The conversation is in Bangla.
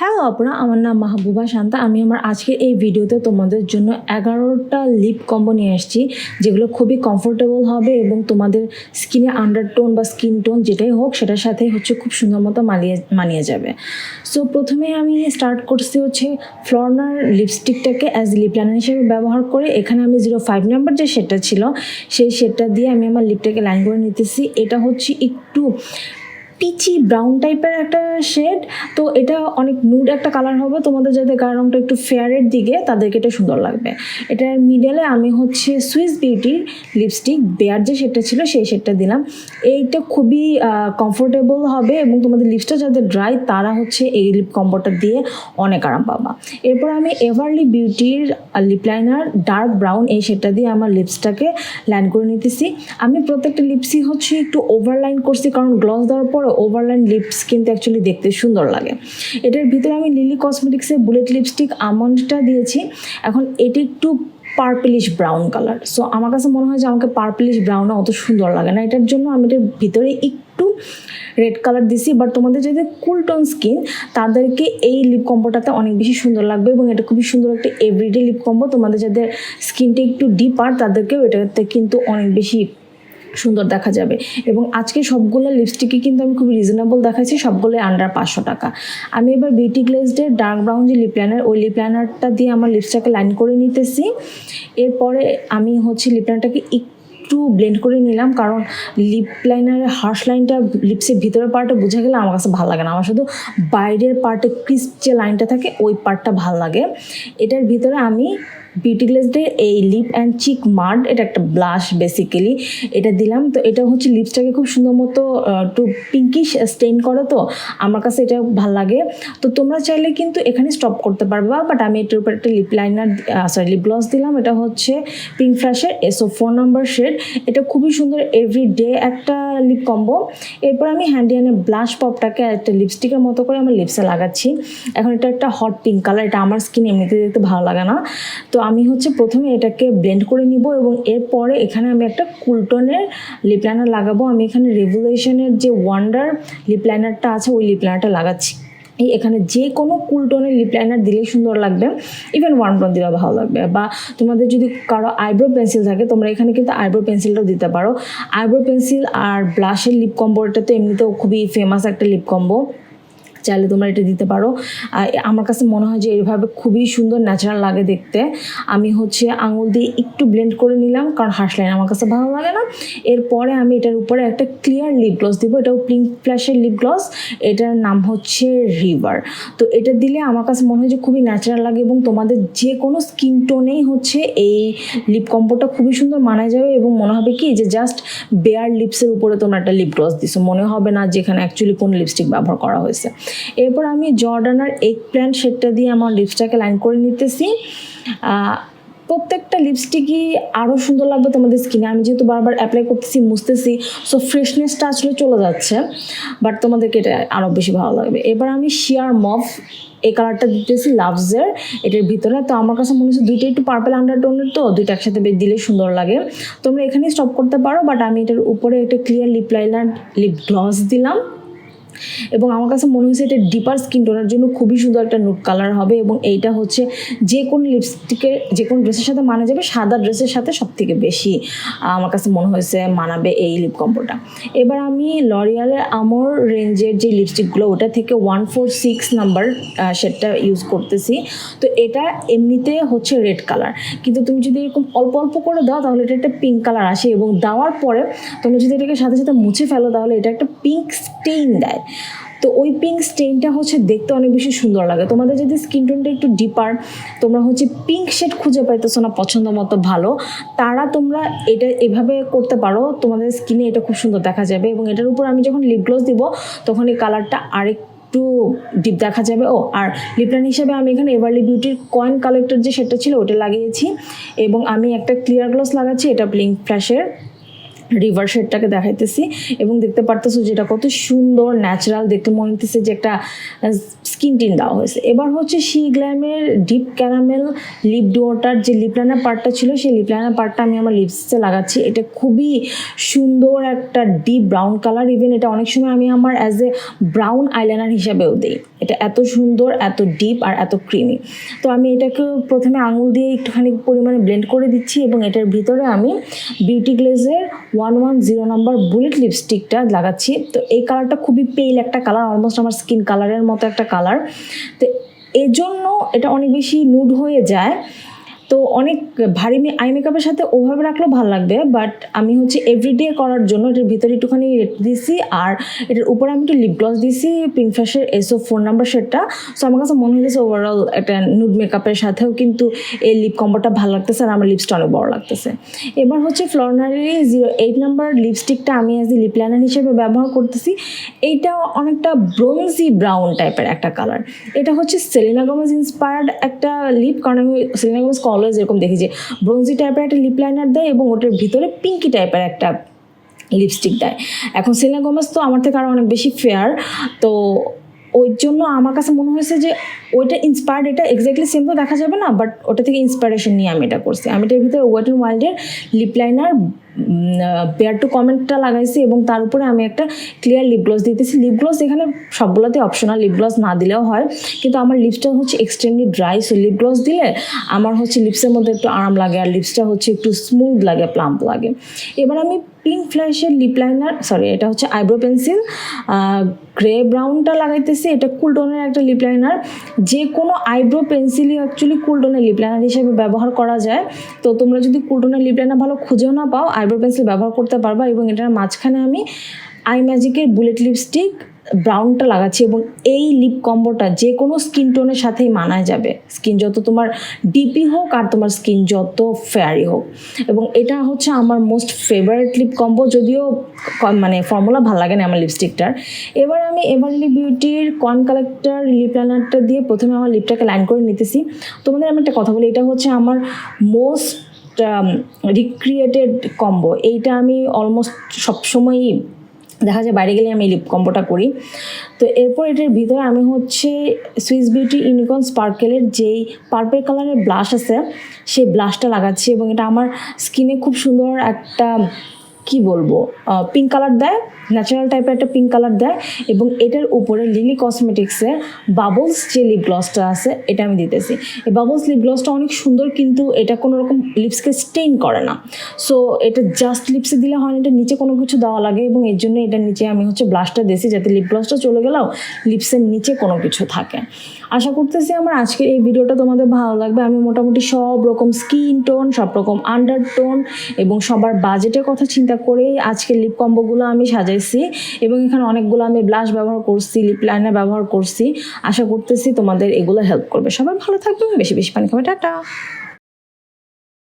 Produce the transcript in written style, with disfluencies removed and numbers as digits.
হ্যালো আপনারা, আমার নাম মাহবুবা শান্তা। আমি আমার আজকের এই ভিডিওতে তোমাদের জন্য 11টা লিপ কম্বো নিয়ে আসছি, যেগুলো খুবই কমফোর্টেবল হবে এবং তোমাদের স্কিনে আন্ডারটোন বা স্কিন টোন যেটাই হোক সেটার সাথে খুব সুন্দর মতো মানিয়ে যাবে। সো প্রথমে আমি স্টার্ট করছি ফ্লর্নার লিপস্টিকটাকে অ্যাজ লিপ লাইনার হিসেবে ব্যবহার করে। এখানে আমি 05 নাম্বার যে শেডটা ছিল সেই শেডটা দিয়ে আমি আমার লিপটাকে লাইন করে নিতেছি। এটা একটু পিচি ব্রাউন টাইপের একটা শেড, তো এটা অনেক নুড একটা কালার হবে। তোমাদের যাদের গায়ের রঙটা একটু ফেয়ারের দিকে তাদেরকে এটা সুন্দর লাগবে। এটার মিডলে আমি সুইস বিউটির লিপস্টিক বেয়ার যে শেডটা ছিল সেই শেডটা দিলাম। এইটা খুবই কমফোর্টেবল হবে এবং তোমাদের লিপসটা যাদের ড্রাই তারা এই লিপ কম্বোটা দিয়ে অনেক আরাম পাবা। এরপর আমি এভারলি বিউটির লিপ লাইনার ডার্ক ব্রাউন এই শেডটা দিয়ে আমার লিপসটাকে লাইন করে নিতেছি। আমি প্রত্যেকটা লিপসই একটু ওভারলাইন করছি, কারণ গ্লস দেওয়ার পর ওভারলাইন লিপস কিন্তু অ্যাকচুয়ালি দেখতে সুন্দর লাগে। এটার ভিতরে আমি লিলি কসমেটিক্সের বুলেট লিপস্টিক আমন্ডটা দিয়েছি। এখন এটি একটু পার্পলিশ ব্রাউন কালার, সো আমার কাছে মনে হয় যে আমাকে পার্পলিশ ব্রাউনে অত সুন্দর লাগে না, এটার জন্য আমি এটার ভিতরে একটু রেড কালার দিছি। বাট তোমাদের যাদের কুল টোন স্কিন তাদেরকে এই লিপ কম্বোটাতে অনেক বেশি সুন্দর লাগবে এবং এটা খুবই সুন্দর একটা এভরিডে লিপ কম্বো। তোমাদের যাদের স্কিনটা একটু ডিপার তাদেরকেও এটাতে কিন্তু অনেক বেশি সুন্দর দেখা যাবে। এবং আজকে সবগুলো লিপস্টিকই কিন্তু আমি খুব রিজনেবল দেখাচ্ছি, সবগুলো আন্ডার 500 টাকা। আমি এবার বিউটি গ্লেজডের ডার্ক ব্রাউন যে লিপ লাইনার, ওই লিপ লাইনারটা দিয়ে আমার লিপসটাকে লাইন করে নিতেছি। এরপরে আমি লিপ লাইনারটাকে একটু ব্লেন্ড করে নিলাম, কারণ লিপ লাইনারের হার্শ লাইনটা লিপসের ভিতরের পার্টে বোঝা গেলে আমার কাছে ভালো লাগে না। আমার শুধু বাইরের পার্টে ক্রিস্প যে লাইনটা থাকে ওই পার্টটা ভালো লাগে। এটার ভিতরে আমি বিউটি গ্লেজডের এই লিপ অ্যান্ড চিক মাড, এটা একটা ব্লাশ বেসিক্যালি, এটা দিলাম। তো এটা লিপসটাকে খুব সুন্দর মতো একটু পিঙ্কিশ স্টেইন করে, তো আমার কাছে এটা ভালো লাগে। তো তোমরা চাইলে কিন্তু এখানে স্টপ করতে পারবা, বাট আমি এটার উপর একটা লিপ লাইনার লিপ গ্লস দিলাম। এটা পিঙ্ক ফ্ল্যাশের SO4 নাম্বার শেড। এটা খুবই সুন্দর এভরিডে একটা লিপ কম্বো। এরপর আমি হ্যান্ডিয়ানে ব্লাশ পপটাকে একটা লিপস্টিকের মতো করে আমার লিপসে লাগাচ্ছি। এখন এটা একটা হট পিঙ্ক কালার, এটা আমার স্কিনে এমনিতে দেখতে ভালো লাগে না, তো আমি প্রথমে এটাকে ব্লেন্ড করে নিব এবং এরপরে এখানে আমি একটা কুলটনের লিপ লাইনার লাগাবো। আমি এখানে রেভুলেশনের যে ওয়ান্ডার লিপ লাইনারটা আছে ওই লিপ লাইনারটা লাগাচ্ছি। এখানে যে কোনো কুলটনের লিপ লাইনার দিলেই সুন্দর লাগবে, ইভেন ওয়ান টোন দিলেও ভালো লাগবে। বা তোমাদের যদি কারো আইব্রো পেন্সিল থাকে তোমরা এখানে কিন্তু আইব্রো পেন্সিলটাও দিতে পারো। আইব্রো পেন্সিল আর ব্লাশের লিপ কম্বো, এটা তো এমনিতেও খুবই ফেমাস একটা লিপ কম্বো, চাইলে তোমরা এটা দিতে পারো। আমার কাছে মনে হয় যে এইভাবে খুবই সুন্দর ন্যাচারাল লাগে দেখতে। আমি আঙুল দিয়ে একটু ব্লেন্ড করে নিলাম, কারণ হার্শ লাইন আমার কাছে ভালো লাগে না। এরপরে আমি এটার উপরে একটা ক্লিয়ার লিপ গ্লস দিব। এটাও পিঙ্ক ফ্ল্যাশের লিপ গ্লস, এটার নাম রিভার। তো এটা দিলে আমার কাছে মনে হয় যে খুবই ন্যাচারাল লাগে এবং তোমাদের যে কোনো স্কিন টোনেই এই লিপ কম্বোটা খুবই সুন্দর মানায় যাবে এবং মনে হবে কি যে জাস্ট বেয়ার লিপসের উপরে তোমরা একটা লিপ গ্লস দিছো, মনে হবে না যেখানে অ্যাকচুয়ালি কোন লিপস্টিক ব্যবহার করা হয়েছে। এরপর আমি জর্ডানার এগ প্ল্যান্ট শেডটা দিয়ে আমার লিপসটাকে লাইন করে নিতেছি। প্রত্যেকটা লিপস্টিকই আরও সুন্দর লাগবে তোমাদের স্কিনে। আমি যেহেতু বারবার অ্যাপ্লাই করতেছি, মুছতেছি, সো ফ্রেশনেসটা আসলে চলে যাচ্ছে, বাট তোমাদেরকে এটা আরও বেশি ভালো লাগবে। এবার আমি শিয়ার মভ এই কালারটা দিতেছি লাভসের এটার ভিতরে। তো আমার কাছে মনে হচ্ছে দুইটা একটু পার্পল আন্ডারটোনের, তো দুইটা একসাথে দিলে সুন্দর লাগে। তোমরা এখানেই স্টপ করতে পারো, বাট আমি এটার উপরে একটা clear lip liner lip gloss দিলাম এবং আমার কাছে মনে হয়েছে এটা ডিপার স্কিন টোনের জন্য খুবই সুন্দর একটা নুড কালার হবে এবং এইটা যে কোনো লিপস্টিকের যে কোনো ড্রেসের সাথে মানা যাবে। সাদা ড্রেসের সাথে সবথেকে বেশি আমার কাছে মনে হয়েছে মানাবে এই লিপ কম্বোটা। এবার আমি লরিয়ালের আমর রেঞ্জের যে লিপস্টিকগুলো ওটা থেকে 146 নাম্বার শেডটা ইউজ করতেছি। তো এটা এমনিতে রেড কালার, কিন্তু তুমি যদি এরকম অল্প অল্প করে দাও তাহলে এটা একটা পিঙ্ক কালার আসে এবং দেওয়ার পরে তুমি যদি এটাকে সাথে সাথে মুছে ফেলো তাহলে এটা একটা পিঙ্ক স্টেইন দেয়। তো ওই পিঙ্ক স্টেইনটা দেখতে অনেক বেশি সুন্দর লাগে। তোমাদের যদি স্কিন টোনটা একটু ডিপার, তোমরা পিঙ্ক শেড খুঁজে পাইতেছো না পছন্দ মতো ভালো, তারা তোমরা এটা এভাবে করতে পারো, তোমাদের স্কিনে এটা খুব সুন্দর দেখা যাবে। এবং এটার উপর আমি যখন লিপ গ্লস দিব তখন এই কালারটা একটু ডিপ দেখা যাবে। আর লিপ লাইন হিসেবে আমি এখানে এভারলি বিউটির কয়েন কালেক্টর যে শেডটা ছিল ওটা লাগিয়েছি এবং আমি একটা ক্লিয়ার গ্লস লাগাচ্ছি, এটা পিঙ্ক ফ্ল্যাশের। রিভার শেডটাকে দেখাইতেছি এবং দেখতে পারতেছো যেটা কত সুন্দর ন্যাচারাল, দেখতে মনে হতেছে যে একটা স্কিন টিন দেওয়া হয়েছে। এবার হচ্ছে শি গ্ল্যামের ডিপ ক্যারামেল লিপ ডুওটার যে লিপ লাইনার পার্টটা ছিল, সেই লিপ লাইনার পার্টটা আমি আমার লিপসে লাগাচ্ছি। এটা খুবই সুন্দর একটা ডিপ ব্রাউন কালার, ইভেন এটা অনেক সময় আমি আমার অ্যাজ এ ব্রাউন আইলাইনার হিসাবেও দিই। এটা এত সুন্দর, এত ডিপ আর এত ক্রিমি। তো আমি এটাকে প্রথমে আঙুল দিয়ে একটুখানি পরিমাণে ব্লেন্ড করে দিচ্ছি এবং এটার ভিতরে আমি বিউটি গ্লেজের 110 নাম্বার বুলেট লিপস্টিকটা লাগাচ্ছি। তো এই কালারটা খুবই পেইল একটা কালার, অলমোস্ট আমার স্কিন কালারের মতো একটা কালার। তো এর জন্য এটা অনেক বেশি নুড হয়ে যায়, তো অনেক ভারী আই মেকআপের সাথে ওভাবে রাখলেও ভালো লাগবে, বাট আমি হচ্ছে এভরিডে করার জন্য এটার ভিতরে একটুখানি দিয়েছি আর এটার উপরে আমি একটু লিপ গ্লস দিয়েছি পিঙ্ক ফ্ল্যাশের এসও 4 নাম্বার শেডটা। সো আমার কাছে মনে হয়েছে ওভারঅল একটা নুড মেকআপের সাথেও কিন্তু এই লিপ কম্বোটা ভালো লাগতেছে আর আমার লিপসটা অনেক বড় লাগতেছে। এবার হচ্ছে ফ্লোরনারি 08 নাম্বার লিপস্টিকটা আমি অ্যাজ এ লিপ লাইনার হিসেবে ব্যবহার করতেছি। এইটা অনেকটা ব্রোঞ্জি ব্রাউন টাইপের একটা কালার। এটা হচ্ছে সেলিনা গোমেজ ইন্সপায়ার্ড একটা লিপ, কারণ আমি সেলিনা গোমেজ অলওয়েজ এরকম দেখি যে ব্রোঞ্জি টাইপের একটা লিপ লাইনার দেয় এবং ওটার ভিতরে পিঙ্কি টাইপের একটা লিপস্টিক দেয়। এখন সেলিনা গোমেজ তো আমার থেকে আরও অনেক বেশি ফেয়ার, তো ওই জন্য আমার কাছে মনে হয়েছে যে ওইটা ইন্সপায়ার্ড, এটা এক্স্যাক্টলি সেম তো দেখা যাবে না, বাট ওটা থেকে ইন্সপিরেশন নিয়ে আমি এটা করছি। আমি এটার ভিতরে ওয়েট অ্যান্ড ওয়াইল্ডের লিপ লাইনার বেয়ার টু কমেন্টটা লাগাইছি এবং তার উপরে আমি একটা ক্লিয়ার লিপ গ্লস দিতেছি। লিপ গ্লস এখানে সবগুলোতে অপশনাল, লিপ গ্লস না দিলেও হয়, কিন্তু আমার লিপসটা হচ্ছে extremely dry, so lip gloss দিলে আমার হচ্ছে লিপসের মধ্যে একটু আরাম লাগে আর লিপসটা হচ্ছে একটু স্মুথ লাগে, প্লাম্প লাগে। এবার আমি পিঙ্ক ফ্ল্যাশের লিপ লাইনার, সরি এটা হচ্ছে আইব্রো পেন্সিল গ্রে ব্রাউনটা লাগাইতেছি। এটা কুল টোনের একটা লিপ লাইনার, যে কোনো আইব্রো পেন্সিলই অ্যাকচুয়ালি কুল টোনের লিপ লাইনার হিসেবে ব্যবহার করা যায়। তো তোমরা যদি কুল টোনের লিপ লাইনার ভালো খুঁজেও না পাও, আইব্রো পেন্সিল ব্যবহার করতে পারবা। এবং এটার মাঝখানে আমি আই ম্যাজিকের বুলেট লিপস্টিক ব্রাউনটা লাগাচ্ছি এবং এই লিপ কম্বোটা যে কোনো স্কিন টোনের সাথেই মানায় যাবে, স্কিন যত তোমার ডিপই হোক আর তোমার স্কিন যত ফেয়ারি হোক। এবং এটা হচ্ছে আমার মোস্ট ফেভারিট লিপ কম্বো, যদিও মানে ফর্মুলা ভালো লাগে না আমার লিপস্টিকটার। এবার আমি এভারলি বিউটির কন কালেক্টর লিপ লাইনারটা দিয়ে প্রথমে আমার লিপটাকে লাইন করে নিতেছি। তোমাদের আমি একটা কথা বলি, এটা হচ্ছে আমার মোস্ট রিক্রিয়েটেড কম্বো। এইটা আমি অলমোস্ট সবসময়ই দেখা যায় বাইরে গেলে আমি এই লিপ কম্বোটা করি। তো এরপর এটার ভিতরে আমি হচ্ছে সুইস বিউটি ইউনিকর্ন স্পার্কেলের যেই পার্পল কালারের ব্লাশ আছে সেই ব্লাশটা লাগাচ্ছি এবং এটা আমার স্কিনে খুব সুন্দর একটা কি বলবো পিঙ্ক কালার দেয়, ন্যাচারাল টাইপের একটা পিঙ্ক কালার দেয়। এবং এটার উপরে লিলি কসমেটিক্সের বাবলস যে লিপ গ্লসটা আছে এটা আমি দিতেছি। এই বাবলস লিপ গ্লসটা অনেক সুন্দর, কিন্তু এটা কোনো রকম লিপসকে স্টেইন করে না। সো এটা জাস্ট লিপসে দিলে হয় না, এটা নিচে কোনো কিছু দেওয়া লাগে এবং এর জন্য এটার নিচে আমি হচ্ছে ব্লাশটা দিয়েছি যাতে লিপ গ্লসটা চলে গেলেও লিপসের নিচে কোনো কিছু থাকে। আশা করতেছি আমার আজকের এই ভিডিওটা তোমাদের ভালো লাগবে। আমি মোটামুটি সব রকম স্কিন টোন, সব রকম আন্ডারটোন এবং সবার বাজেটের কথা চিন্তা করেই আজকের লিপ কম্বোগুলো আমি সাজাইছি এবং এখানে অনেকগুলো আমি ব্লাশ ব্যবহার করছি, লিপ লাইনার ব্যবহার করছি। আশা করতেছি তোমাদের এগুলো হেল্প করবে। সবাই ভালো থাকবে, বেশি বেশি পানি খাবে। টাটা।